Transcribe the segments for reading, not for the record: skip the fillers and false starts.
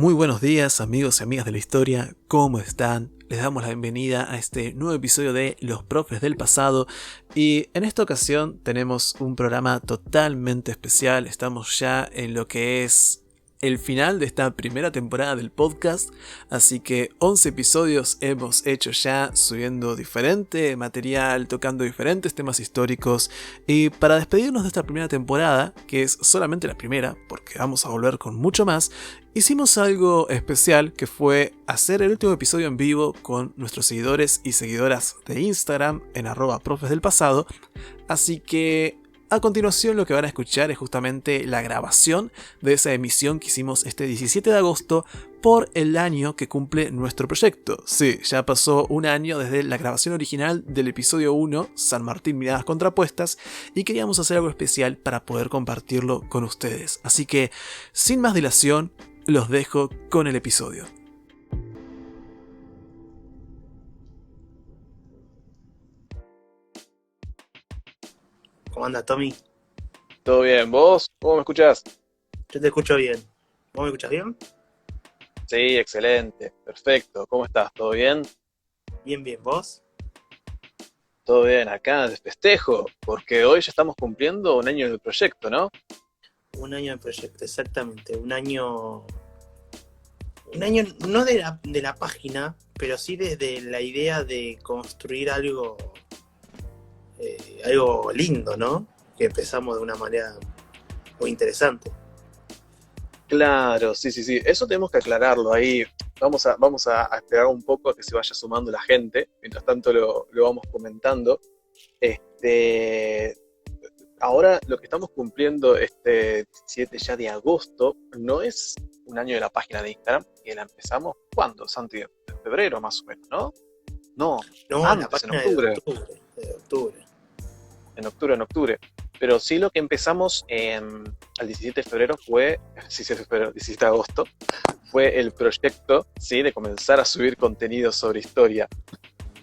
Muy buenos días amigos y amigas de la historia, ¿cómo están? Les damos la bienvenida a este nuevo episodio de Los Profes del Pasado y en esta ocasión tenemos un programa totalmente especial. Estamos ya en lo que es el final de esta primera temporada del podcast, así que 11 episodios hemos hecho ya, subiendo diferente material, tocando diferentes temas históricos, y para despedirnos de esta primera temporada, que es solamente la primera, porque vamos a volver con mucho más, hicimos algo especial que fue hacer el último episodio en vivo con nuestros seguidores y seguidoras de Instagram en @profesdelpasado, así que a continuación lo que van a escuchar es justamente la grabación de esa emisión que hicimos este 17 de agosto por el año que cumple nuestro proyecto. Sí, ya pasó un año desde la grabación original del episodio 1, San Martín Miradas Contrapuestas, y queríamos hacer algo especial para poder compartirlo con ustedes. Así que, sin más dilación, los dejo con el episodio. ¿Cómo anda, Tommy? ¿Todo bien? ¿Vos? ¿Cómo me escuchás? Yo te escucho bien. ¿Vos me escuchas bien? Sí, excelente, perfecto. ¿Cómo estás? ¿Todo bien? Bien, bien. ¿Vos? Todo bien, acá de festejo, porque hoy ya estamos cumpliendo un año del proyecto, ¿no? Un año de proyecto, exactamente. Un año no de la página, pero sí desde la idea de construir algo lindo, ¿no? Que empezamos de una manera muy interesante. Claro, sí, sí, sí. Eso tenemos que aclararlo ahí. Vamos a esperar un poco a que se vaya sumando la gente. Mientras tanto lo vamos comentando. Este, Ahora lo que estamos cumpliendo este 17 ya de agosto no es un año de la página de Instagram, que la empezamos, ¿cuándo, Santi? En febrero más o menos, ¿no? No, No, la antes, en página es de octubre. octubre. De octubre. En octubre. Pero sí lo que empezamos al 17 de febrero fue, 17 de agosto, fue el proyecto, ¿sí? De comenzar a subir contenido sobre historia.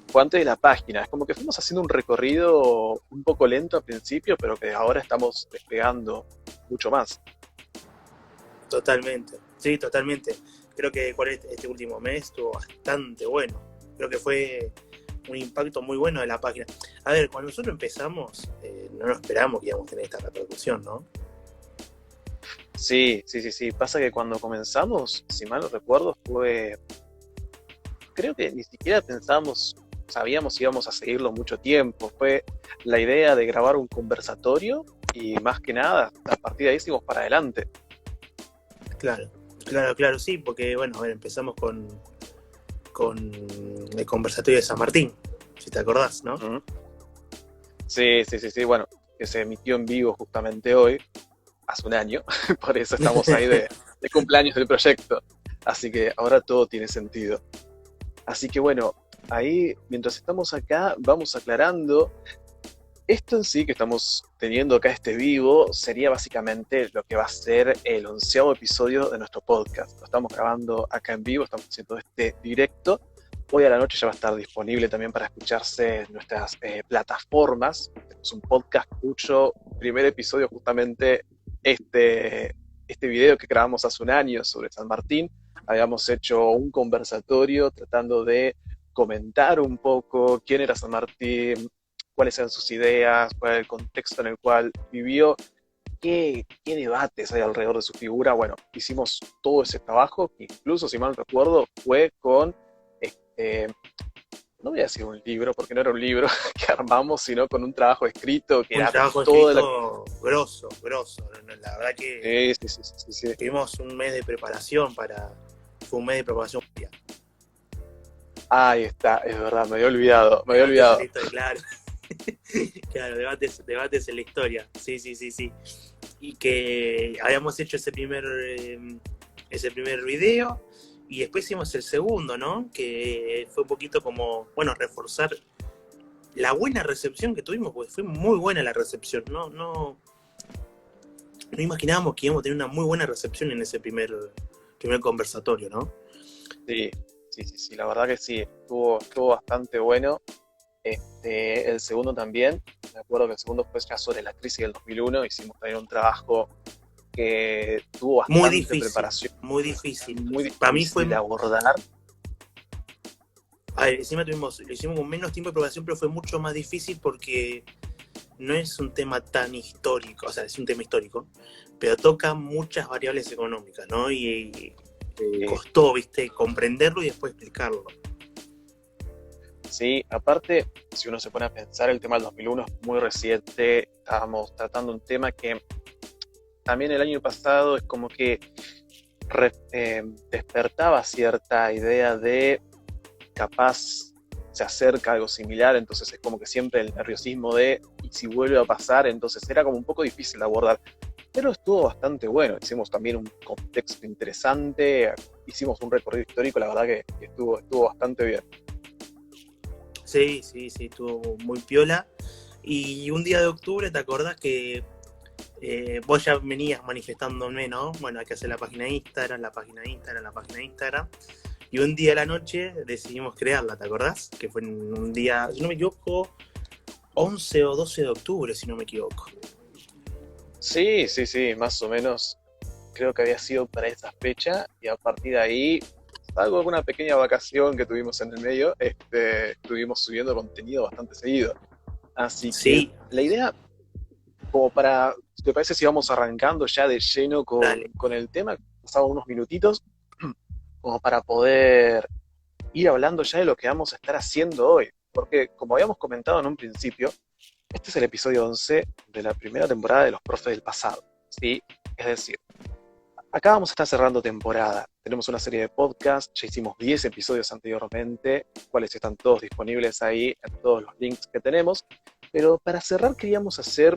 Fue antes de la página, es como que fuimos haciendo un recorrido un poco lento al principio, pero que ahora estamos despegando mucho más. Totalmente. Sí, totalmente. Creo que este último mes estuvo bastante bueno. Creo que fue un impacto muy bueno de la página. A ver, cuando nosotros empezamos, no nos esperamos que íbamos a tener esta repercusión, ¿no? Sí, sí, sí, sí. Pasa que cuando comenzamos, si mal no recuerdo, creo que ni siquiera pensábamos, sabíamos si íbamos a seguirlo mucho tiempo. Fue la idea de grabar un conversatorio y más que nada, a partir de ahí seguimos para adelante. Claro, claro, sí, porque bueno, a ver, empezamos con el conversatorio de San Martín, si te acordás, ¿no? ¿Mm? Sí, sí, sí, sí. Bueno, que se emitió en vivo justamente hoy, hace un año, por eso estamos ahí de cumpleaños del proyecto. Así que ahora todo tiene sentido. Así que bueno, ahí mientras estamos acá vamos aclarando. Esto en sí que estamos teniendo acá este vivo sería básicamente lo que va a ser el 11º episodio de nuestro podcast. Lo estamos grabando acá en vivo, estamos haciendo este directo. Hoy a la noche ya va a estar disponible también para escucharse en nuestras plataformas. Es un podcast cuyo primer episodio justamente este video que grabamos hace un año sobre San Martín. Habíamos hecho un conversatorio tratando de comentar un poco quién era San Martín, cuáles eran sus ideas, cuál era el contexto en el cual vivió, qué debates hay alrededor de su figura. Bueno, hicimos todo ese trabajo, que incluso, si mal recuerdo, fue con, no voy a decir un libro, porque no era un libro que armamos, sino con un trabajo escrito, que Un era trabajo todo la... escrito grosso. La verdad que Sí, sí, sí, sí, sí. tuvimos un mes de preparación fue un mes de preparación. Ahí está, es verdad, me había olvidado. Debates en la historia, claro. Claro, debates en la historia. Sí, sí, sí, sí. Y que habíamos hecho ese primer video y después hicimos el segundo, ¿no? Que fue un poquito como, bueno, reforzar la buena recepción que tuvimos, porque fue muy buena la recepción. No imaginábamos que íbamos a tener una muy buena recepción en ese primer conversatorio, ¿no? Sí, sí, sí, sí, la verdad que sí, estuvo bastante bueno. El segundo también, me acuerdo que el segundo fue ya sobre la crisis del 2001, hicimos también un trabajo que tuvo Muy bastante difícil, preparación. muy difícil. muy Para mí fue, difícil de abordar. a ver, encima lo hicimos con menos tiempo de preparación, pero fue mucho más difícil porque no es un tema tan histórico, o sea, es un tema histórico, pero toca muchas variables económicas, ¿no? Y costó, viste, comprenderlo y después explicarlo. Sí, aparte, si uno se pone a pensar, el tema del 2001 es muy reciente. Estábamos tratando un tema que también el año pasado es como que despertaba cierta idea de capaz se acerca algo similar, entonces es como que siempre el nerviosismo de y si vuelve a pasar, entonces era como un poco difícil de abordar, pero estuvo bastante bueno. Hicimos también un contexto interesante, hicimos un recorrido histórico, la verdad que estuvo bastante bien. Sí, estuvo muy piola. Y un día de octubre, ¿te acordás que vos ya venías manifestándome, ¿no? Bueno, hay que hacer la página de Instagram, la página de Instagram, la página de Instagram. Y un día a la noche decidimos crearla, ¿te acordás? Que fue en un día, si no me equivoco, 11 o 12 de octubre, si no me equivoco. Sí, más o menos creo que había sido para esa fecha y a partir de ahí, salvo alguna pequeña vacación que tuvimos en el medio, estuvimos subiendo contenido bastante seguido. Así que Sí, la idea, como para, ¿te parece si vamos arrancando ya de lleno dale. con el tema? Pasado unos minutitos, como para poder ir hablando ya de lo que vamos a estar haciendo hoy. Porque como habíamos comentado en un principio, este es el episodio 11 de la primera temporada de Los Profes del Pasado. ¿Sí? Es decir, acá vamos a estar cerrando temporada. Tenemos una serie de podcasts, ya hicimos 10 episodios anteriormente, cuales están todos disponibles ahí en todos los links que tenemos. Pero para cerrar queríamos hacer,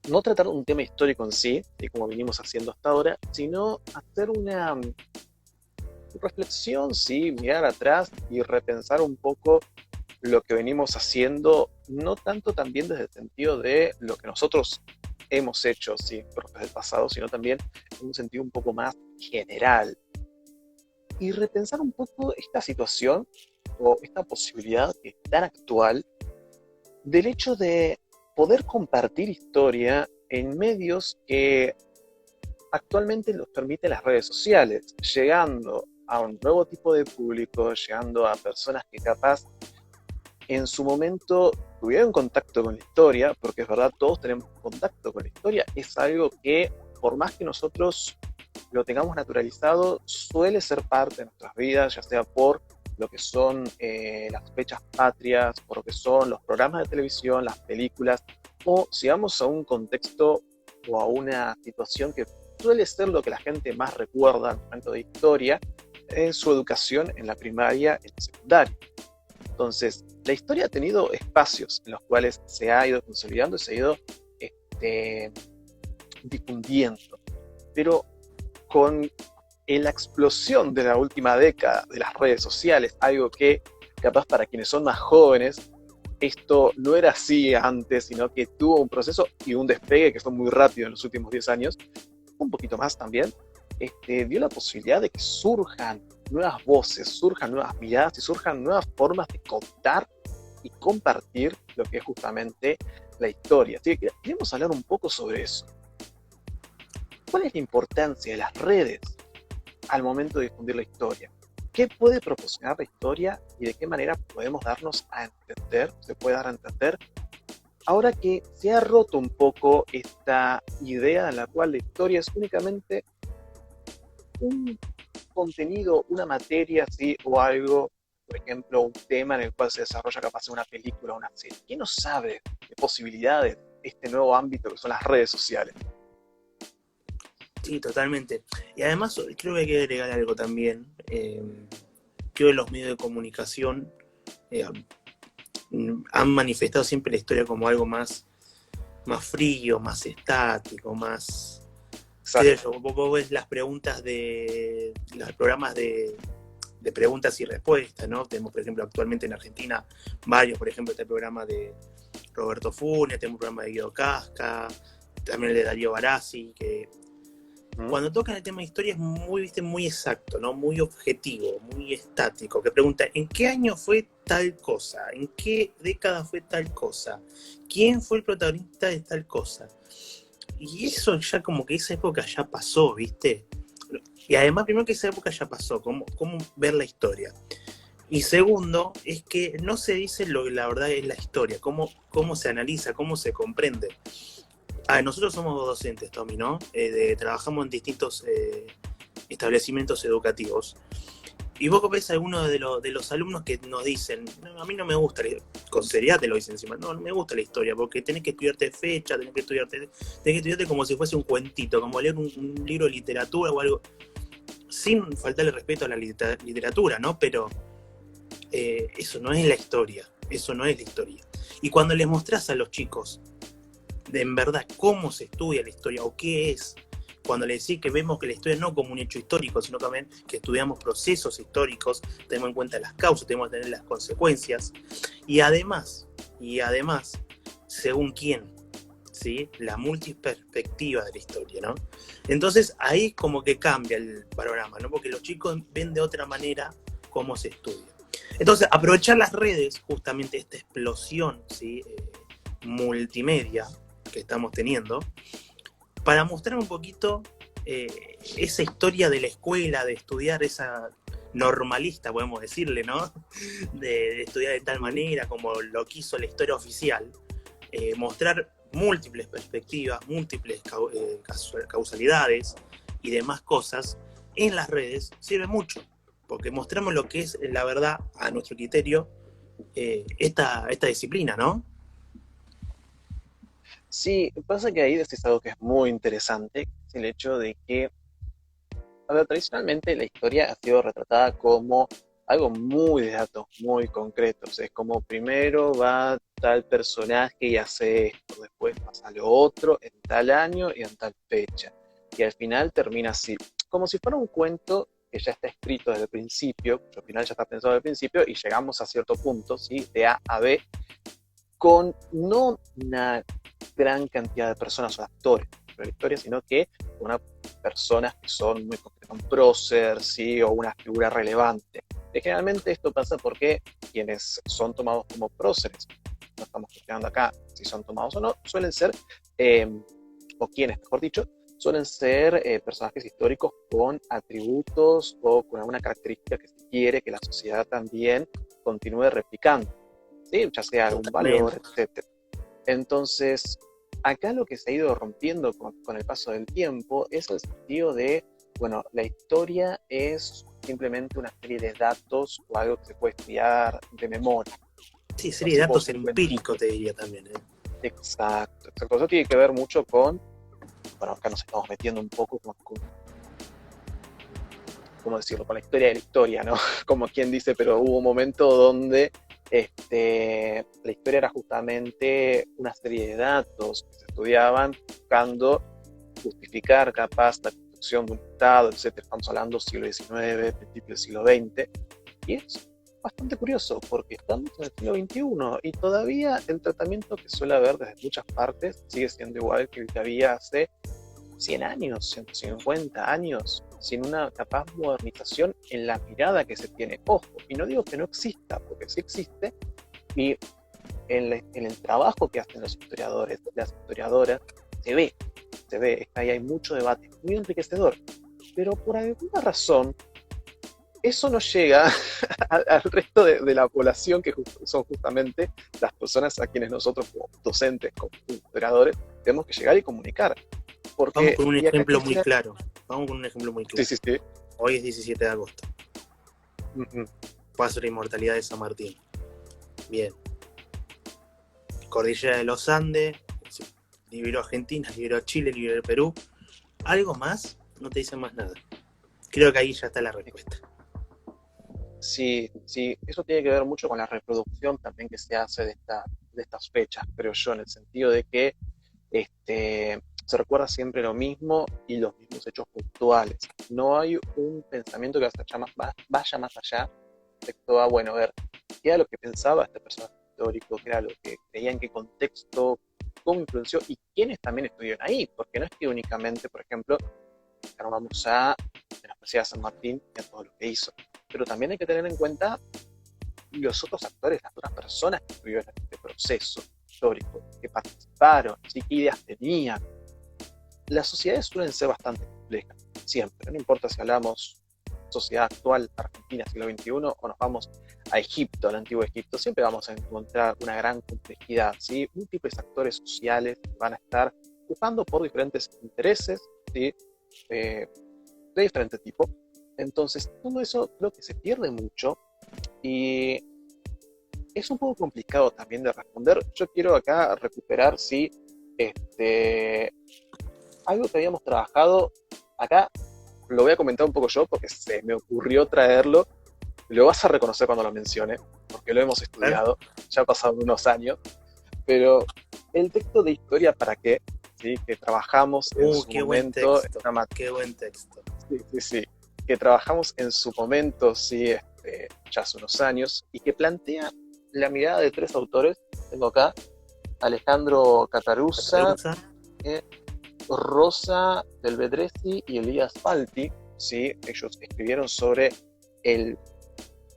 no tratar un tema histórico en sí, y como venimos haciendo hasta ahora, sino hacer una reflexión, sí, mirar atrás y repensar un poco lo que venimos haciendo, no tanto también desde el sentido de lo que nosotros hemos hecho, sí, profes del pasado, sino también en un sentido un poco más general. Y repensar un poco esta situación o esta posibilidad que es tan actual del hecho de poder compartir historia en medios que actualmente los permiten las redes sociales, llegando a un nuevo tipo de público, llegando a personas que capaz en su momento tuvieron contacto con la historia, porque es verdad, todos tenemos contacto con la historia, es algo que por más que nosotros lo tengamos naturalizado, suele ser parte de nuestras vidas, ya sea por lo que son las fechas patrias, por lo que son los programas de televisión, las películas, o si vamos a un contexto o a una situación que suele ser lo que la gente más recuerda al momento de historia, en su educación en la primaria y en la secundaria. Entonces, la historia ha tenido espacios en los cuales se ha ido consolidando y se ha ido difundiendo, pero con la explosión de la última década de las redes sociales, algo que capaz para quienes son más jóvenes, esto no era así antes, sino que tuvo un proceso y un despegue que fue muy rápido en los últimos 10 años, un poquito más también, dio la posibilidad de que surjan nuevas voces, surjan nuevas miradas y surjan nuevas formas de contar y compartir lo que es justamente la historia. Así que queremos hablar un poco sobre eso. ¿Cuál es la importancia de las redes al momento de difundir la historia? ¿Qué puede proporcionar la historia y de qué manera podemos darnos a entender, se puede dar a entender, ahora que se ha roto un poco esta idea en la cual la historia es únicamente un contenido, una materia, ¿sí? O algo, por ejemplo, un tema en el cual se desarrolla capaz una película o una serie? ¿Quién no sabe de posibilidades de este nuevo ámbito que son las redes sociales? Sí, totalmente. Y además creo que hay que agregar algo también. Creo que los medios de comunicación han manifestado siempre la historia como algo más frío, más estático, más... Vos ves las preguntas de los programas de preguntas y respuestas, ¿no? Tenemos, por ejemplo, actualmente en Argentina varios, por ejemplo, este programa de Roberto Funes, tenemos un programa de Guido Casca, también el de Darío Barassi, que cuando tocan el tema de historia es muy, ¿viste? Muy exacto, ¿no? Muy objetivo, muy estático, que pregunta, ¿en qué año fue tal cosa? ¿En qué década fue tal cosa? ¿Quién fue el protagonista de tal cosa? Y eso ya como que esa época ya pasó, ¿viste? Y además, primero que esa época ya pasó, cómo ver la historia. Y segundo, es que no se dice lo que la verdad es la historia, cómo se analiza, cómo se comprende. Nosotros somos docentes, Tommy, ¿no? Trabajamos en distintos establecimientos educativos. Y vos ves a algunos de los alumnos que nos dicen, no, a mí no me gusta, con seriedad te lo dicen encima, no me gusta la historia, porque tenés que estudiarte fecha, tenés que estudiarte como si fuese un cuentito, como leer un libro de literatura o algo, sin faltarle respeto a la literatura, ¿no? Pero eso no es la historia, eso no es la historia. Y cuando les mostrás a los chicos, en verdad, cómo se estudia la historia o qué es, cuando le decís que vemos que la historia no como un hecho histórico, sino también que estudiamos procesos históricos, tenemos en cuenta las causas, tenemos que tener las consecuencias, y además, según quién, ¿sí? La multiperspectiva de la historia, ¿no? Entonces ahí como que cambia el panorama, ¿no? Porque los chicos ven de otra manera cómo se estudia. Entonces, aprovechar las redes, justamente esta explosión, ¿sí? Multimedia que estamos teniendo, para mostrar un poquito esa historia de la escuela, de estudiar esa normalista, podemos decirle, ¿no? De estudiar de tal manera como lo quiso la historia oficial, mostrar múltiples perspectivas, múltiples causalidades y demás cosas en las redes sirve mucho, porque mostramos lo que es la verdad a nuestro criterio, esta disciplina, ¿no? Sí, pasa que ahí decís algo que es muy interesante, es el hecho de que, a ver, tradicionalmente la historia ha sido retratada como algo muy de datos, muy concretos. Es como primero va tal personaje y hace esto, después pasa lo otro en tal año y en tal fecha. Y al final termina así, como si fuera un cuento que ya está escrito desde el principio, cuyo final ya está pensado desde el principio, y llegamos a cierto punto, ¿sí? De A a B, con no una gran cantidad de personas o actores de la historia, sino que unas personas que son muy concretas, un prócer, ¿sí? O una figura relevante. Y generalmente esto pasa porque quienes son tomados como próceres, no estamos cuestionando acá si son tomados o no, suelen ser, o quienes, mejor dicho, suelen ser personajes históricos con atributos o con alguna característica que se quiere que la sociedad también continúe replicando, ¿sí? Ya sea algún valor, etc. Entonces, acá lo que se ha ido rompiendo con el paso del tiempo es el sentido de, bueno, la historia es simplemente una serie de datos o algo que se puede estudiar de memoria. Sí, serie de datos empíricos, te diría también, ¿eh? Exacto. Eso tiene que ver mucho con, bueno, acá nos estamos metiendo un poco con ¿cómo decirlo? Con la historia de la historia, ¿no? Como quien dice, pero hubo un momento donde la historia era justamente una serie de datos que se estudiaban buscando justificar capaz la construcción de un Estado, etc. Estamos hablando siglo XIX, principio del siglo XX, y es bastante curioso porque estamos en el siglo XXI y todavía el tratamiento que suele haber desde muchas partes sigue siendo igual que el que había hace 100 años, 150 años, sin una capaz modernización en la mirada que se tiene. Ojo, y no digo que no exista, porque sí existe, y en el trabajo que hacen los historiadores, las historiadoras, se ve, ahí hay mucho debate, muy enriquecedor, pero por alguna razón eso no llega al resto de la población, que son justamente las personas a quienes nosotros como docentes, como historiadores, tenemos que llegar y comunicar. Porque, vamos con un ejemplo muy claro. Sí, sí, sí. Hoy es 17 de agosto. Paso la inmortalidad de San Martín. Bien. Cordillera de los Andes, liberó Argentina, liberó Chile, liberó Perú. ¿Algo más? No te dicen más nada. Creo que ahí ya está la respuesta. Sí, eso tiene que ver mucho con la reproducción también que se hace de estas fechas, creo yo, en el sentido de que se recuerda siempre lo mismo y los mismos hechos puntuales. No hay un pensamiento que vaya más allá respecto a, bueno, a ver, qué era lo que pensaba este personaje histórico, qué era lo que creía, en qué contexto, cómo influenció y quiénes también estuvieron ahí, porque no es que únicamente, por ejemplo, vamos a menospreciar a San Martín y a todo lo que hizo, pero también hay que tener en cuenta los otros actores, las otras personas que estuvieron en este proceso histórico, que participaron, ¿sí? ¿Qué ideas tenían? Las sociedades suelen ser bastante complejas. siempre. No importa si hablamos sociedad actual, Argentina, siglo XXI, o nos vamos a Egipto, al antiguo Egipto, siempre vamos a encontrar una gran complejidad, ¿sí? Múltiples actores sociales van a estar buscando por diferentes intereses, ¿sí? De diferente tipo. Entonces, todo eso creo que se pierde mucho y es un poco complicado también de responder. Yo quiero acá recuperar, sí, algo que habíamos trabajado acá, lo voy a comentar un poco yo porque se me ocurrió traerlo. Lo vas a reconocer cuando lo mencione, porque lo hemos estudiado, ya han pasado unos años, pero el texto de Historia para qué, ¿sí? Que trabajamos en su qué momento. Buen texto, qué buen texto. Sí, que trabajamos en su momento, sí, ya hace unos años, y que plantea la mirada de 3 autores. Tengo acá Alejandro Cataruzza, Rosa del Bedresi y Elías Falti, ¿sí? Ellos escribieron sobre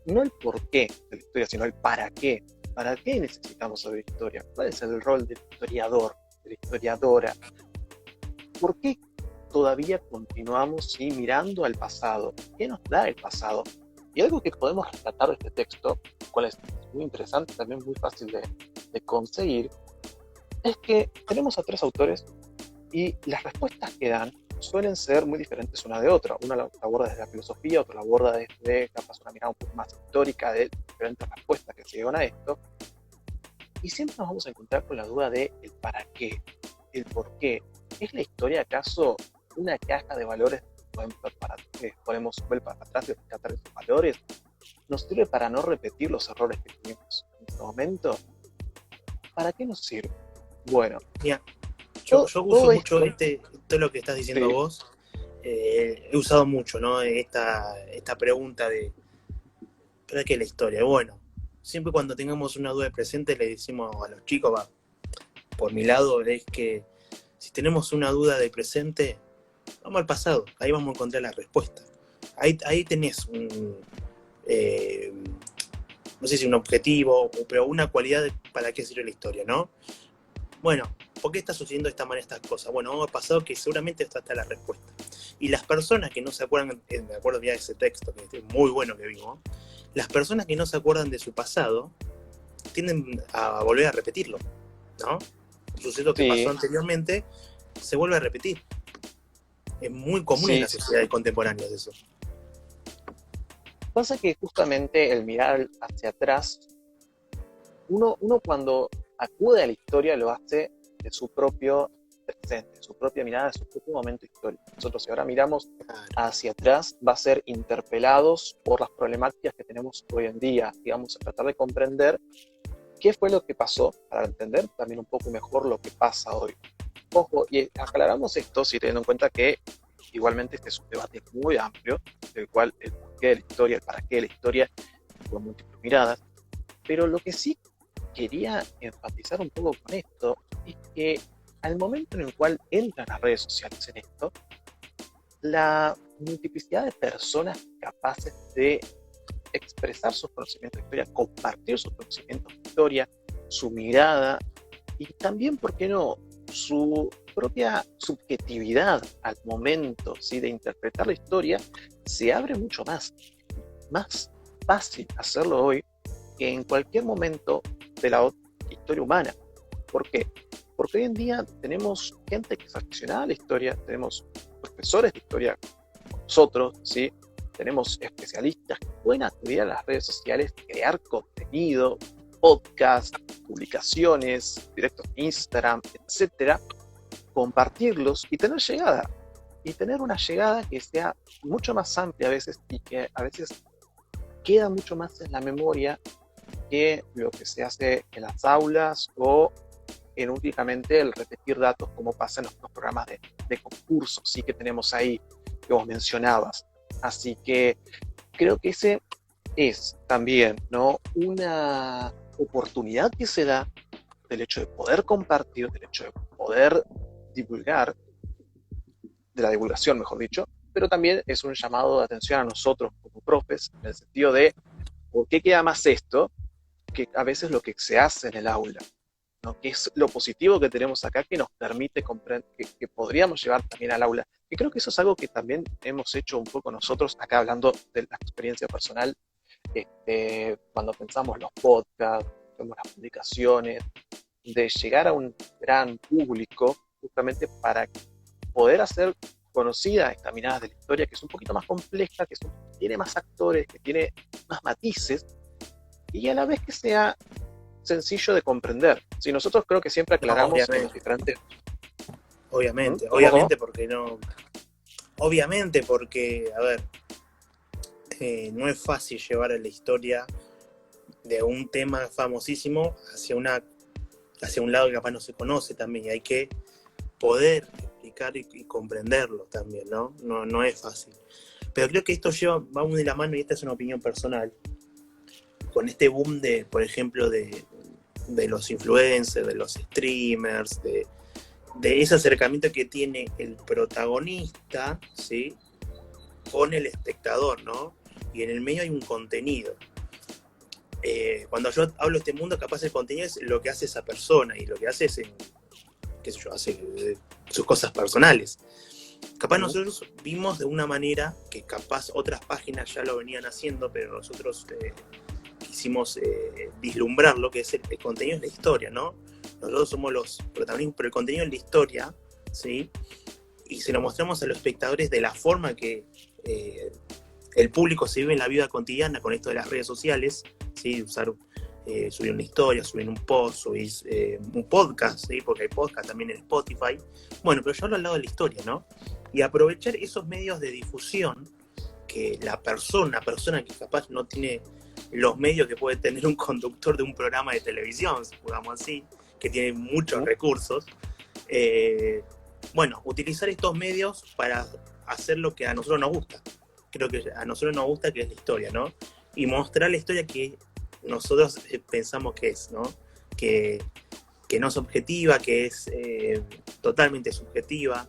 no el porqué de la historia, sino el para qué. ¿Para qué necesitamos saber historia? ¿Cuál es el rol del historiador, de la historiadora? ¿Por qué todavía continuamos, ¿sí? Mirando al pasado? ¿Qué nos da el pasado? Y algo que podemos rescatar de este texto, cual es muy interesante, también muy fácil de conseguir, es que tenemos a 3 autores y las respuestas que dan suelen ser muy diferentes una de otra. Una la aborda desde la filosofía, otra la aborda desde capaz una mirada un poco más histórica de diferentes respuestas que se llevan a esto. Y siempre nos vamos a encontrar con la duda de el para qué, el por qué. ¿Es la historia acaso una caja de valores que podemos volver para atrás y rescatar esos valores? ¿Nos sirve para no repetir los errores que tuvimos en este momento? ¿Para qué nos sirve? Bueno, Mira, yo uso mucho todo lo que estás diciendo vos. He usado mucho, ¿no? Esta pregunta de ¿para qué la historia? Bueno, siempre cuando tengamos una duda de presente le decimos a los chicos, por mi lado, es que si tenemos una duda de presente, vamos al pasado, ahí vamos a encontrar la respuesta. Ahí tenés no sé si un objetivo, pero una cualidad de para qué sirve la historia, ¿no? Bueno, ¿por qué está sucediendo de esta manera estas cosas? Bueno, vamos al pasado que seguramente esta está la respuesta. Y las personas que no se acuerdan, me acuerdo ya de ese texto, que es muy bueno que vimos, las personas que no se acuerdan de su pasado tienden a volver a repetirlo, ¿no? Un suceso que pasó anteriormente se vuelve a repetir. Es muy común en las sociedades contemporáneas eso. Pasa que justamente el mirar hacia atrás, uno cuando acude a la historia lo hace de su propio presente, su propia mirada, de su propio momento histórico. Nosotros, si ahora miramos hacia atrás, va a ser interpelados por las problemáticas que tenemos hoy en día y vamos a tratar de comprender qué fue lo que pasó para entender también un poco mejor lo que pasa hoy. Ojo, y aclaramos esto si teniendo en cuenta que igualmente este es un debate muy amplio, del cual el porqué de la historia, el para qué de la historia, con múltiples miradas, pero lo que sí quería enfatizar un poco con esto es que al momento en el cual entran las redes sociales en esto, la multiplicidad de personas capaces de expresar sus conocimientos de historia, compartir sus conocimientos de historia, su mirada y también, ¿por qué no?, su propia subjetividad al momento, ¿sí?, de interpretar la historia, se abre mucho más fácil hacerlo hoy que en cualquier momento de la historia humana. ¿Por qué? Porque hoy en día tenemos gente que es aficionada a la historia, tenemos profesores de historia como nosotros, ¿sí? Tenemos especialistas que pueden acudir a las redes sociales, crear contenido, podcasts, publicaciones, directos en Instagram, etcétera, compartirlos y tener llegada. Y tener una llegada que sea mucho más amplia a veces y que a veces queda mucho más en la memoria que lo que se hace en las aulas o en únicamente el repetir datos como pasa en los programas de concursos, sí, que tenemos ahí, que vos mencionabas. Así que creo que ese es también, ¿no?, una oportunidad que se da del hecho de poder compartir, del hecho de poder divulgar, de la divulgación, mejor dicho, pero también es un llamado de atención a nosotros como profes, en el sentido de ¿por qué queda más esto que a veces lo que se hace en el aula? ¿No? Que es lo positivo que tenemos acá, que nos permite comprender, que podríamos llevar también al aula, Y creo que eso es algo que también hemos hecho un poco nosotros, acá hablando de la experiencia personal, cuando pensamos los podcasts, vemos las publicaciones, de llegar a un gran público justamente para poder hacer conocida esta mirada de la historia, que es un poquito más compleja, tiene más actores, que tiene más matices, y a la vez que sea sencillo de comprender. Si nosotros creo que siempre aclaramos en los diferentes... Obviamente, ¿Cómo? obviamente porque no... Obviamente porque, a ver, no es fácil llevar a la historia de un tema famosísimo hacia un lado que capaz no se conoce también, y hay que poder explicar y comprenderlo también, ¿no? No es fácil. Pero creo que esto va muy de la mano, y esta es una opinión personal, con este boom de, por ejemplo, de los influencers, de los streamers, de ese acercamiento que tiene el protagonista, ¿sí?, con el espectador, ¿no? Y en el medio hay un contenido. Cuando yo hablo de este mundo, capaz el contenido es lo que hace esa persona, y lo que hace es, qué sé yo, hace sus cosas personales. Capaz nosotros vimos de una manera que capaz otras páginas ya lo venían haciendo, pero nosotros quisimos vislumbrar lo que es el contenido de la historia, ¿no? Nosotros somos los protagonistas, pero el contenido es la historia, ¿sí? Y se lo mostramos a los espectadores de la forma que el público se vive en la vida cotidiana con esto de las redes sociales, ¿sí? Subir una historia, subir un post, subir un podcast, ¿sí? Porque hay podcast también en Spotify. Bueno, pero yo hablo al lado de la historia, ¿no? Y aprovechar esos medios de difusión que la persona que capaz no tiene los medios que puede tener un conductor de un programa de televisión, digamos así, que tiene muchos recursos, bueno, utilizar estos medios para hacer lo que a nosotros nos gusta. Creo que a nosotros nos gusta, que es la historia, ¿no? Y mostrar la historia que nosotros pensamos que es, ¿no? Que no es objetiva, que es totalmente subjetiva,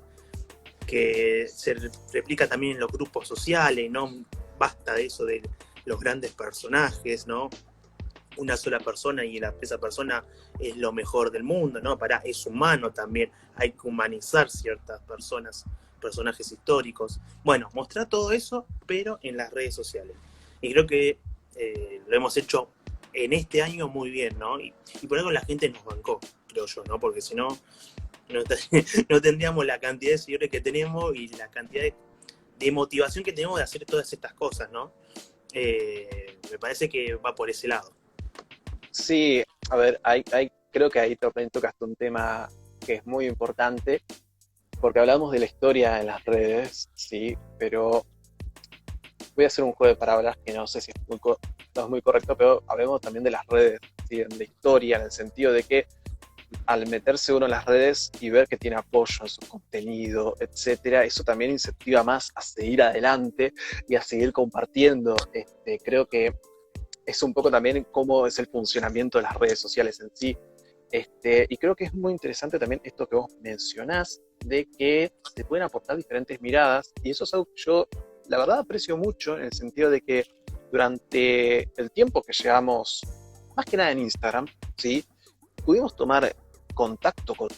que se replica también en los grupos sociales, no basta de eso de los grandes personajes, ¿no? Una sola persona y esa persona es lo mejor del mundo, ¿no? Es humano también, hay que humanizar ciertas personajes históricos. Bueno, mostrar todo eso, pero en las redes sociales. Y creo que lo hemos hecho en este año muy bien, ¿no? Y por algo la gente nos bancó, creo yo, ¿no? Porque si no, no tendríamos la cantidad de seguidores que tenemos y la cantidad de motivación que tenemos de hacer todas estas cosas, ¿no? Me parece que va por ese lado. Sí, a ver, creo que ahí también tocaste un tema que es muy importante, porque hablamos de la historia en las redes, sí, pero voy a hacer un juego de palabras que no sé si no es muy correcto, pero hablemos también de las redes, ¿sí? En la historia, en el sentido de que al meterse uno en las redes y ver que tiene apoyo en su contenido, etcétera, eso también incentiva más a seguir adelante y a seguir compartiendo. Creo que es un poco también cómo es el funcionamiento de las redes sociales en sí. Y creo que es muy interesante también esto que vos mencionás, de que se pueden aportar diferentes miradas, y eso es algo que yo, la verdad, aprecio mucho, en el sentido de que durante el tiempo que llevamos, más que nada en Instagram, ¿sí?, pudimos tomar contacto con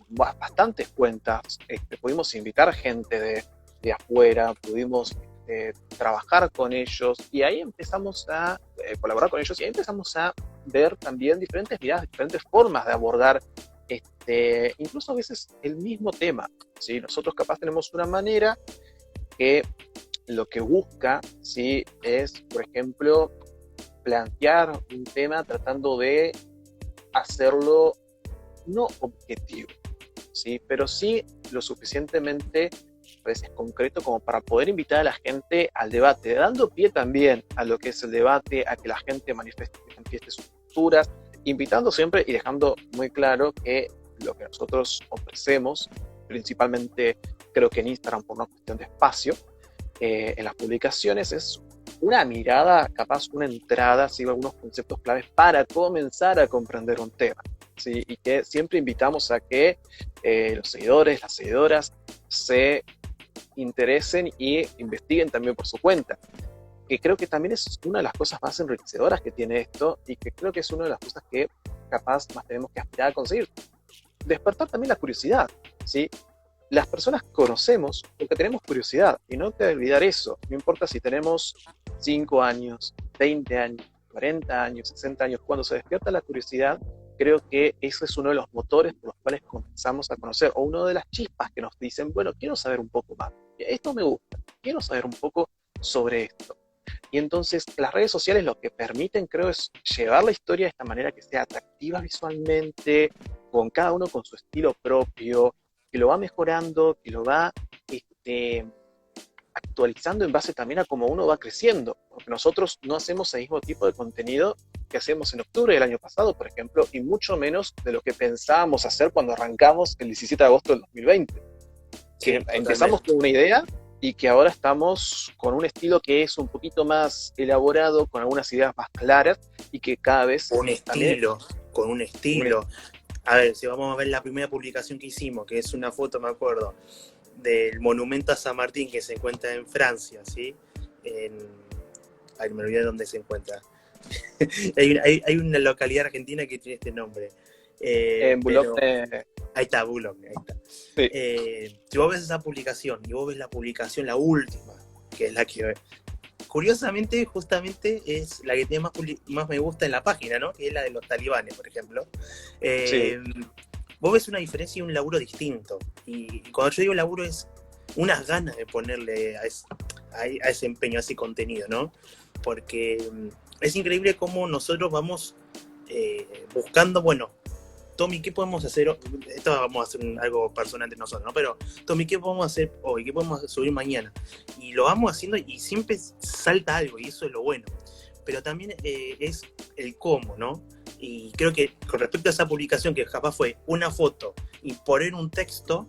bastantes cuentas, pudimos invitar gente de afuera, pudimos trabajar con ellos, y ahí empezamos a colaborar con ellos, y ahí empezamos a ver también diferentes miradas, diferentes formas de abordar incluso a veces el mismo tema, ¿sí? Nosotros capaz tenemos una manera que lo que busca, ¿sí?, es, por ejemplo, plantear un tema tratando de hacerlo no objetivo, ¿sí?, pero sí lo suficientemente a veces concreto como para poder invitar a la gente al debate, dando pie también a lo que es el debate, a que la gente manifieste sus posturas, invitando siempre y dejando muy claro que lo que nosotros ofrecemos, principalmente creo que en Instagram por una cuestión de espacio, en las publicaciones, es una mirada, capaz una entrada, ¿sí?, algunos conceptos claves para comenzar a comprender un tema, ¿sí?, y que siempre invitamos a que los seguidores, las seguidoras se interesen y investiguen también por su cuenta, que creo que también es una de las cosas más enriquecedoras que tiene esto, y que creo que es una de las cosas que capaz más tenemos que aspirar a conseguir. Despertar también la curiosidad, ¿sí? las personas conocemos porque tenemos curiosidad, y no te olvidar eso. No importa si tenemos 5 años, 20 años, 40 años, 60 años, cuando se despierta la curiosidad, creo que ese es uno de los motores por los cuales comenzamos a conocer, o una de las chispas que nos dicen, bueno, quiero saber un poco más, esto me gusta, quiero saber un poco sobre esto. Y entonces las redes sociales lo que permiten, creo, es llevar la historia de esta manera que sea atractiva visualmente, con cada uno con su estilo propio, que lo va mejorando, que lo va actualizando en base también a cómo uno va creciendo. Porque nosotros no hacemos el mismo tipo de contenido que hacemos en octubre del año pasado, por ejemplo, y mucho menos de lo que pensábamos hacer cuando arrancamos el 17 de agosto del 2020. Sí, Que empezamos con una idea y que ahora estamos con un estilo que es un poquito más elaborado, con algunas ideas más claras y que cada vez... Con un estilo. A ver, si vamos a ver la primera publicación que hicimos, que es una foto, me acuerdo, del monumento a San Martín que se encuentra en Francia, ¿sí? Ay, me olvidé dónde se encuentra. hay una localidad argentina que tiene este nombre. En Boulogne. Ahí está, Boulogne, ahí está. Sí. Si vos ves esa publicación y vos ves la publicación, la última, que es la que curiosamente, justamente es la que tiene más me gusta en la página, ¿no? Que es la de los talibanes, por ejemplo. Sí. Vos ves una diferencia y un laburo distinto. Y cuando yo digo laburo es unas ganas de ponerle a ese empeño, a ese contenido, ¿no? Porque es increíble cómo nosotros vamos buscando, bueno, Tommy, ¿qué podemos hacer? Esto vamos a hacer algo personal entre nosotros, ¿no? Pero, Tommy, ¿qué podemos hacer hoy? ¿Qué podemos subir mañana? Y lo vamos haciendo y siempre salta algo, y eso es lo bueno. Pero también es el cómo, ¿no? Y creo que con respecto a esa publicación, que capaz fue una foto y poner un texto,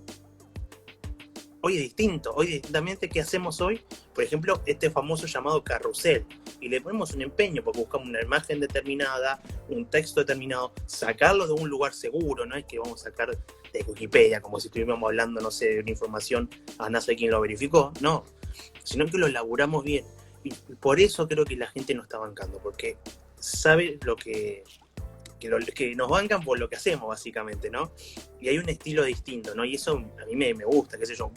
hoy es distinto. Hoy distintamente, ¿qué hacemos hoy? Por ejemplo, este famoso llamado carrusel. Y le ponemos un empeño porque buscamos una imagen determinada, un texto determinado, sacarlo de un lugar seguro, no es que vamos a sacar de Wikipedia como si estuviéramos hablando, no sé, de una información a no sé quién lo verificó, no, sino que lo elaboramos bien. Y por eso creo que la gente nos está bancando, porque sabe que nos bancan por lo que hacemos, básicamente, ¿no? Y hay un estilo distinto, ¿no? Y eso a mí me gusta, qué sé yo.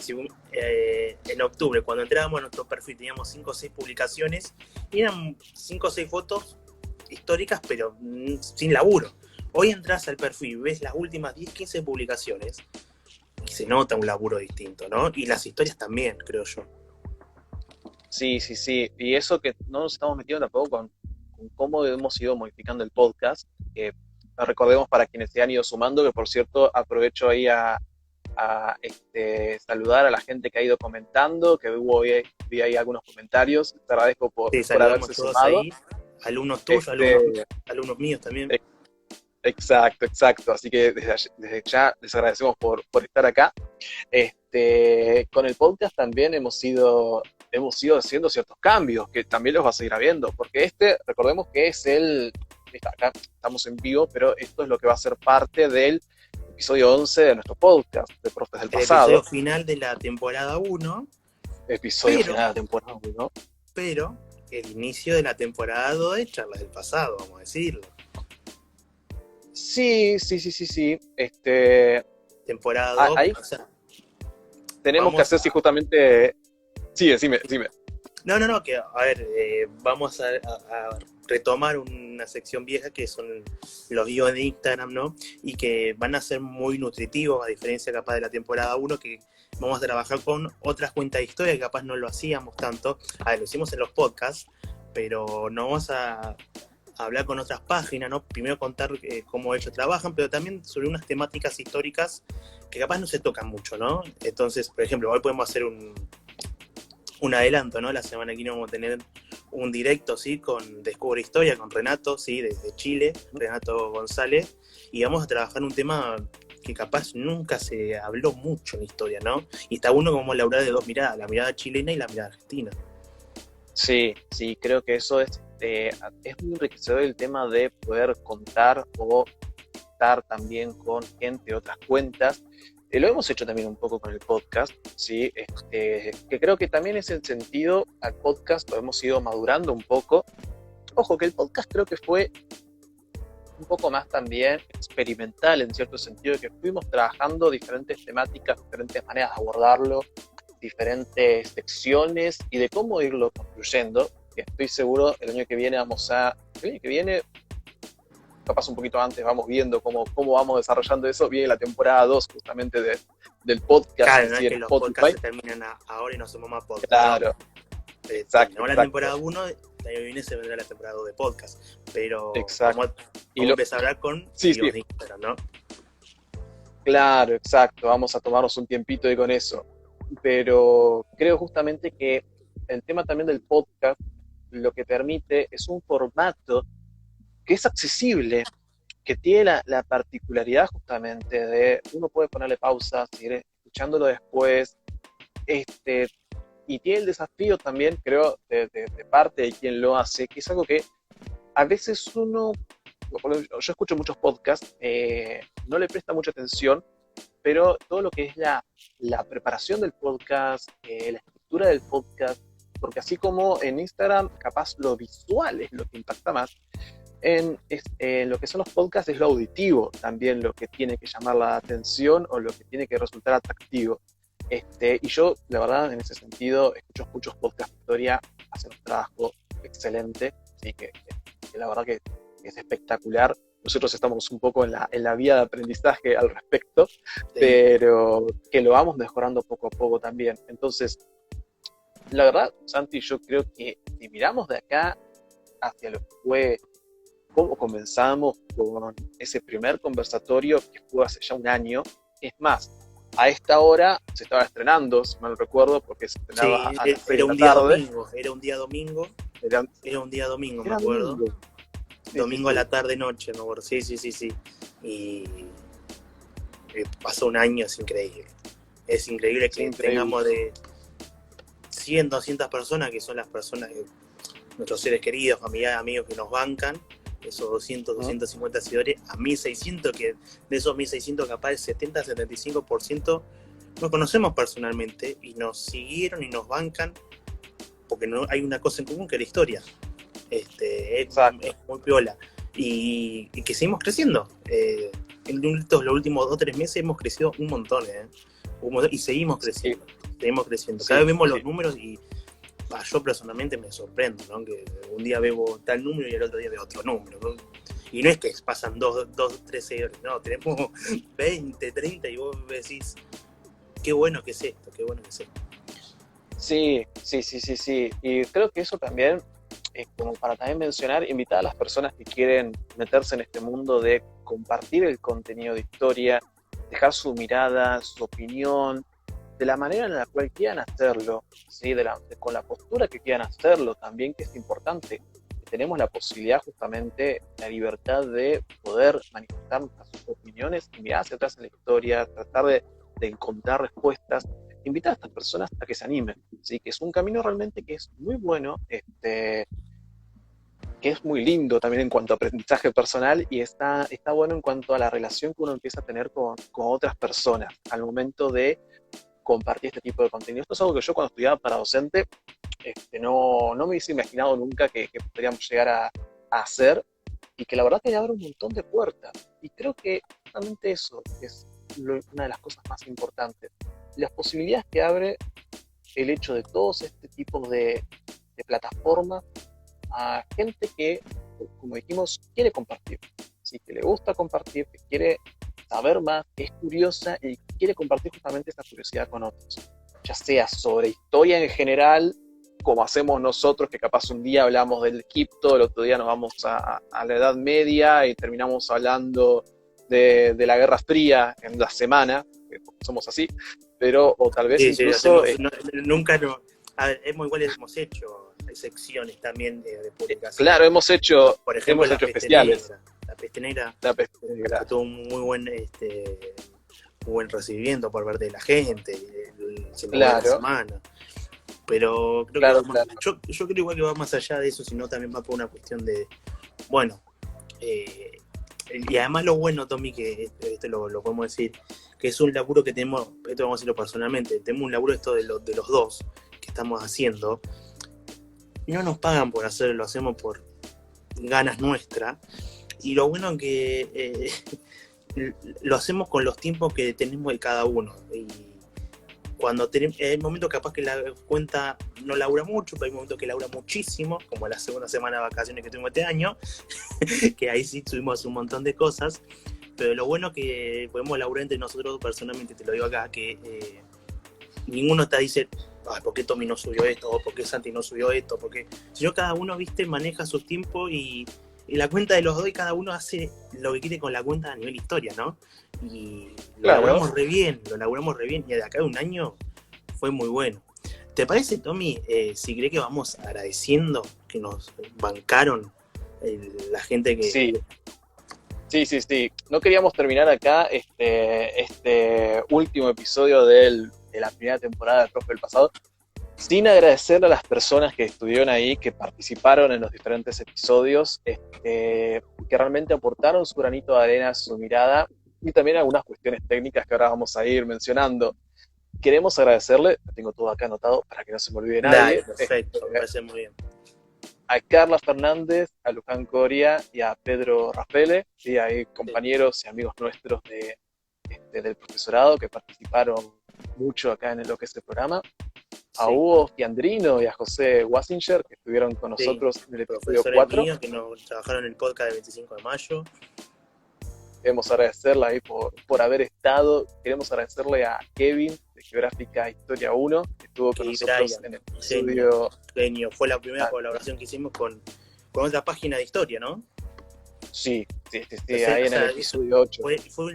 En octubre, cuando entrábamos a nuestro perfil, teníamos 5 o 6 publicaciones, y eran 5 o 6 fotos históricas, pero sin laburo. Hoy entras al perfil y ves las últimas 10, 15 publicaciones, y se nota un laburo distinto, ¿no? Y las historias también, creo yo. Sí. Y eso que no nos estamos metiendo tampoco con cómo hemos ido modificando el podcast. Recordemos para quienes se han ido sumando, que por cierto aprovecho ahí a saludar a la gente que ha ido comentando, que vi ahí algunos comentarios. Te agradezco por haberse sumado. Ahí, alumnos tuyos, alumnos míos también. Exacto. Así que desde ya les agradecemos por estar acá. Con el podcast también hemos ido haciendo ciertos cambios que también los vas a ir viendo, porque recordemos que es acá estamos en vivo, pero esto es lo que va a ser parte del episodio 11 de nuestro podcast de Profes del Pasado. El episodio final de la temporada 1. Final de la temporada 1. Pero el inicio de la temporada 2 de Charlas del Pasado, vamos a decirlo. Sí. Temporada 2. Ahí tenemos que hacer si justamente... Sí, decime. No, que a ver, vamos a retomar una sección vieja que son los guiones de Instagram, ¿no? Y que van a ser muy nutritivos, a diferencia capaz de la temporada 1, que vamos a trabajar con otras cuentas de historia que capaz no lo hacíamos tanto. A ver, lo hicimos en los podcasts, pero no vamos a hablar con otras páginas, ¿no? Primero contar cómo ellos trabajan, pero también sobre unas temáticas históricas que capaz no se tocan mucho, ¿no? Entonces, por ejemplo, hoy podemos hacer un adelanto, ¿no? La semana que viene vamos a tener un directo, ¿sí? Con Descubre Historia, con Renato, ¿sí? Desde Chile, Renato González, y vamos a trabajar un tema que capaz nunca se habló mucho en historia, ¿no? Y está uno como la hablar de dos miradas, la mirada chilena y la mirada argentina. Sí, creo que eso es muy enriquecedor el tema de poder contar o estar también con gente de otras cuentas. Lo hemos hecho también un poco con el podcast, ¿sí? Que creo que también es el sentido al podcast, lo hemos ido madurando un poco. Ojo, que el podcast creo que fue un poco más también experimental en cierto sentido, que fuimos trabajando diferentes temáticas, diferentes maneras de abordarlo, diferentes secciones y de cómo irlo construyendo. Que estoy seguro el año que viene capaz un poquito antes, vamos viendo cómo vamos desarrollando eso. Viene la temporada 2 justamente del podcast. Claro, no es que los podcasts se terminan ahora y no hacemos más podcast. Claro, no. exacto. La temporada 1, el año que viene se vendrá la temporada 2 de podcast. Pero vamos a empezar a hablar con de Instagram, ¿no? Claro, exacto. Vamos a tomarnos un tiempito ahí con eso. Pero creo justamente que el tema también del podcast lo que permite es un formato que es accesible, que tiene la particularidad justamente de uno puede ponerle pausa, seguir escuchándolo después, y tiene el desafío también, creo, de parte de quien lo hace, que es algo que a veces yo escucho muchos podcasts, no le presta mucha atención, pero todo lo que es la preparación del podcast, la estructura del podcast, porque así como en Instagram capaz lo visual es lo que impacta más, en lo que son los podcasts es lo auditivo también lo que tiene que llamar la atención o lo que tiene que resultar atractivo. Y yo, la verdad, en ese sentido, escucho muchos podcasts de historia, hacen un trabajo excelente, ¿sí? que la verdad que es espectacular. Nosotros estamos un poco en la vía de aprendizaje al respecto, sí, pero que lo vamos mejorando poco a poco también. Entonces, la verdad, Santi, yo creo que si miramos de acá hacia lo que fue cómo comenzamos con ese primer conversatorio que fue hace ya un año. Es más, a esta hora se estaba estrenando, si mal no recuerdo, porque se estrenaba a las 6 de la tarde. Era un día domingo, me acuerdo. Domingo a la tarde-noche, me acuerdo. Sí. Y pasó un año, es increíble. Es increíble que tengamos de 100, 200 personas, que son las personas, nuestros seres queridos, familiares, amigos que nos bancan. Esos 200, 250 seguidores, a 1600, que de esos 1600 capaz el 70, 75% no conocemos personalmente y nos siguieron y nos bancan porque no hay una cosa en común que la historia. Es muy piola y que seguimos creciendo. En los últimos 2 o 3 meses hemos crecido un montón, y seguimos creciendo. Cada vez vemos los números y yo personalmente me sorprendo, ¿no? Que un día veo tal número y el otro día veo otro número, ¿no? Y no es que pasan 2, 3 seguidores, no, tenemos 20, 30 y vos decís, qué bueno que es esto. Sí. Y creo que eso también es como para también mencionar, invitar a las personas que quieren meterse en este mundo de compartir el contenido de historia, dejar su mirada, su opinión, de la manera en la cual quieran hacerlo, ¿sí? Con la postura que quieran hacerlo también, que es importante. Tenemos la posibilidad justamente, la libertad de poder manifestar nuestras opiniones y mirar hacia atrás en la historia, tratar de encontrar respuestas, invitar a estas personas a que se animen, ¿sí? Que es un camino realmente que es muy bueno, que es muy lindo también en cuanto a aprendizaje personal y está bueno en cuanto a la relación que uno empieza a tener con otras personas al momento de compartir este tipo de contenido. Esto es algo que yo cuando estudiaba para docente no me hubiese imaginado nunca que podríamos llegar a hacer, y que la verdad que abre un montón de puertas. Y creo que justamente eso es una de las cosas más importantes. Las posibilidades que abre el hecho de todos este tipo de plataformas a gente que, como dijimos, quiere compartir, ¿sí? Que le gusta compartir, que quiere saber más, que es curiosa y quiere compartir justamente esa curiosidad con otros, ya sea sobre historia en general, como hacemos nosotros, que capaz un día hablamos del Egipto, el otro día nos vamos a la Edad Media y terminamos hablando de la Guerra Fría en la semana, somos así, pero o tal vez incluso... A ver, igual hemos hecho secciones también de publicación. Claro, hemos hecho especiales. La Peste Negra tuvo un muy buen recibimiento por parte de la gente, de la semana. Pero creo que yo creo igual que va más allá de eso, sino también va por una cuestión de, y además lo bueno, Tommy, que esto lo podemos decir, que es un laburo que tenemos, esto vamos a decirlo personalmente, tenemos un laburo esto de los dos que estamos haciendo, y no nos pagan por hacerlo, lo hacemos por ganas nuestras, Y lo bueno es que lo hacemos con los tiempos que tenemos de cada uno. Y cuando hay momentos capaz que la cuenta no labura mucho, pero hay momentos que labura muchísimo, como la segunda semana de vacaciones que tuvimos este año, que ahí sí tuvimos un montón de cosas. Pero lo bueno es que podemos laburar entre nosotros, personalmente te lo digo acá, que ninguno te dice, ¿por qué Tommy no subió esto? ¿O por qué Santi no subió esto? Porque si no, cada uno, viste, maneja sus tiempos y la cuenta de los dos y cada uno hace lo que quiere con la cuenta a nivel historia, ¿no? Y lo laburamos re bien, y de acá a un año fue muy bueno. ¿Te parece, Tommy, si crees que vamos agradeciendo que nos bancaron la gente que... Sí. No queríamos terminar acá este último episodio de la primera temporada del Profe del Pasado sin agradecerle a las personas que estuvieron ahí, que participaron en los diferentes episodios, que realmente aportaron su granito de arena, su mirada y también algunas cuestiones técnicas que ahora vamos a ir mencionando. Queremos agradecerle, lo tengo todo acá anotado para que no se me olvide nadie. Dale, perfecto, me parece muy bien. A Carla Fernández, a Luján Coria y a Pedro Rafele, ¿sí? Ahí compañeros y amigos nuestros del profesorado que participaron mucho acá en lo que es el programa. A Hugo Fiandrino y a José Wassinger, que estuvieron con nosotros en el episodio 4. Míos que nos trabajaron en el podcast del 25 de mayo. Queremos agradecerle ahí por haber estado. Queremos agradecerle a Kevin de Geográfica Historia 1, que estuvo con nosotros en el episodio. Genio. Fue la primera colaboración que hicimos con otra página de historia, ¿no? Sí, ahí en el episodio 8. Fue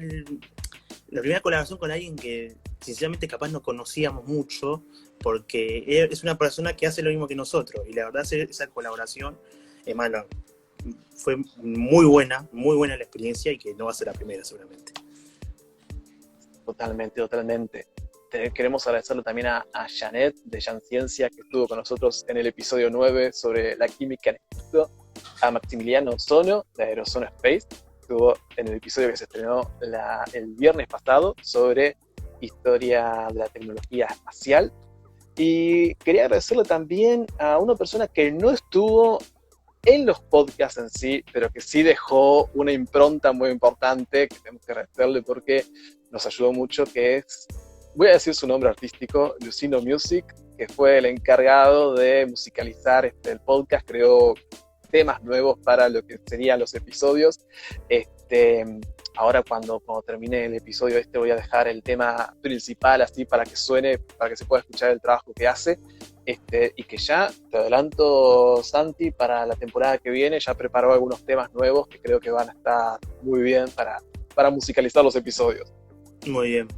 la primera colaboración con alguien que sinceramente capaz no conocíamos mucho, porque es una persona que hace lo mismo que nosotros, y la verdad esa colaboración, hermano, fue muy buena la experiencia, y que no va a ser la primera seguramente. Totalmente. Queremos agradecerle también a Janet de Jan Ciencia, que estuvo con nosotros en el episodio 9 sobre la química en Egipto, a Maximiliano Sono de Aerosono Space, que estuvo en el episodio que se estrenó el viernes pasado sobre historia de la tecnología espacial. Y quería agradecerle también a una persona que no estuvo en los podcasts en sí, pero que sí dejó una impronta muy importante, que tenemos que agradecerle porque nos ayudó mucho, que es, voy a decir su nombre artístico, Lucino Music, que fue el encargado de musicalizar el podcast, creó temas nuevos para lo que serían los episodios. Ahora cuando termine el episodio voy a dejar el tema principal así para que suene, para que se pueda escuchar el trabajo que hace. Y que ya, te adelanto, Santi, para la temporada que viene ya preparó algunos temas nuevos que creo que van a estar muy bien para musicalizar los episodios. Muy bien.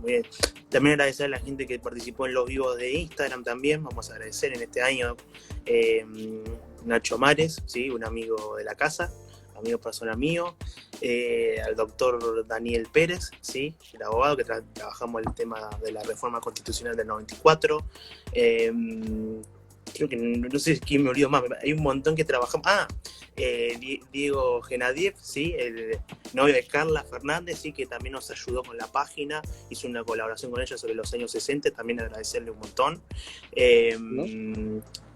También agradecer a la gente que participó en los vivos de Instagram también. Vamos a agradecer en este año Nacho Mares, ¿sí? Un amigo de la casa, amigo personal mío, al doctor Daniel Pérez, ¿sí? El abogado que trabajamos el tema de la reforma constitucional del 94. Creo que no sé quién me olvido más, hay un montón que trabajamos. Diego Genadiev, ¿sí? El novio de Carla Fernández, ¿sí? Que también nos ayudó con la página, hizo una colaboración con ella sobre los años 60, también agradecerle un montón.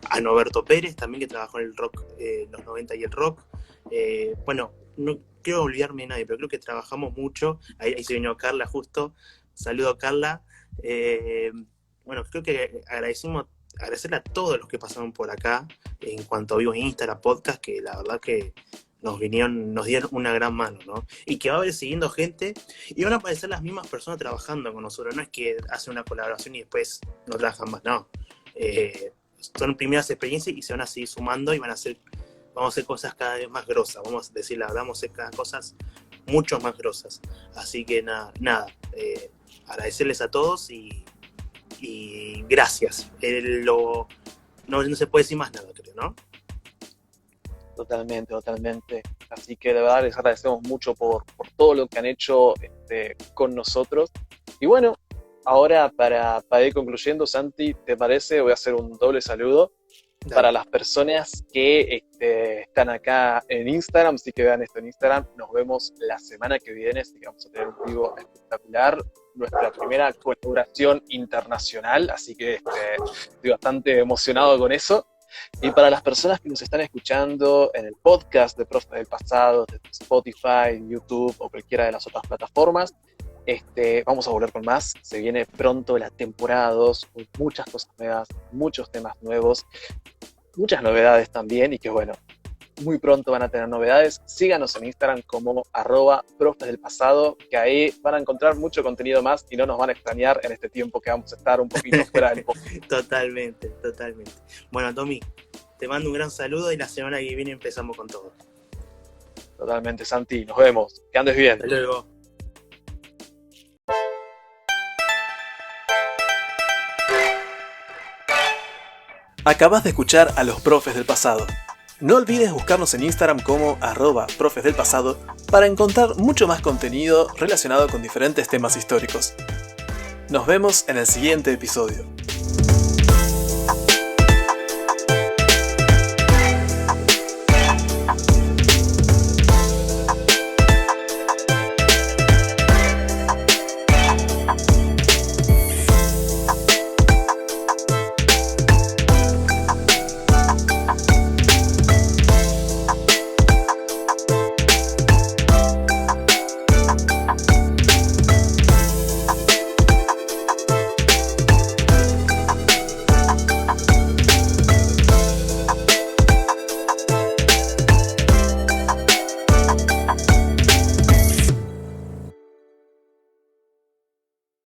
A Norberto Pérez también, que trabajó en el rock, los 90 y el rock. Bueno, no quiero olvidarme de nadie, pero creo que trabajamos mucho. Ahí se vino Carla justo. Saludo a Carla. Bueno, creo que agradecerle a todos los que pasaron por acá en cuanto a vivo en Instagram, podcast, que la verdad que nos dieron una gran mano, ¿no? Y que va a haber siguiendo gente y van a aparecer las mismas personas trabajando con nosotros. No es que hacen una colaboración y después no trabajan más, no. Son primeras experiencias y se van a seguir sumando y vamos a hacer cosas cada vez más grosas. Vamos a decir la verdad, vamos a hacer cada cosas mucho más grosas. Así que nada, agradecerles a todos y gracias. No se puede decir más nada, creo, ¿no? Totalmente. Así que de verdad les agradecemos mucho por todo lo que han hecho con nosotros. Y bueno, ahora para ir concluyendo, Santi, ¿te parece? Voy a hacer un doble saludo. Dale. Para las personas que están acá en Instagram, sí que vean esto en Instagram. Nos vemos la semana que viene, así que vamos a tener un vivo espectacular. Nuestra primera colaboración internacional, así que estoy bastante emocionado con eso. Y para las personas que nos están escuchando en el podcast de Profes del Pasado, de Spotify, YouTube o cualquiera de las otras plataformas, vamos a volver con más. Se viene pronto la temporada 2 con muchas cosas nuevas, muchos temas nuevos, muchas novedades también, y que bueno, muy pronto van a tener novedades. Síganos en Instagram como @profesdelpasado, que ahí van a encontrar mucho contenido más y no nos van a extrañar en este tiempo que vamos a estar un poquito fuera del podcast. Totalmente. Bueno, Tommy, te mando un gran saludo y la semana que viene empezamos con todo. Totalmente, Santi. Nos vemos. Que andes bien. Hasta luego. Acabas de escuchar a los profes del pasado. No olvides buscarnos en Instagram como @profesdelpasado para encontrar mucho más contenido relacionado con diferentes temas históricos. Nos vemos en el siguiente episodio.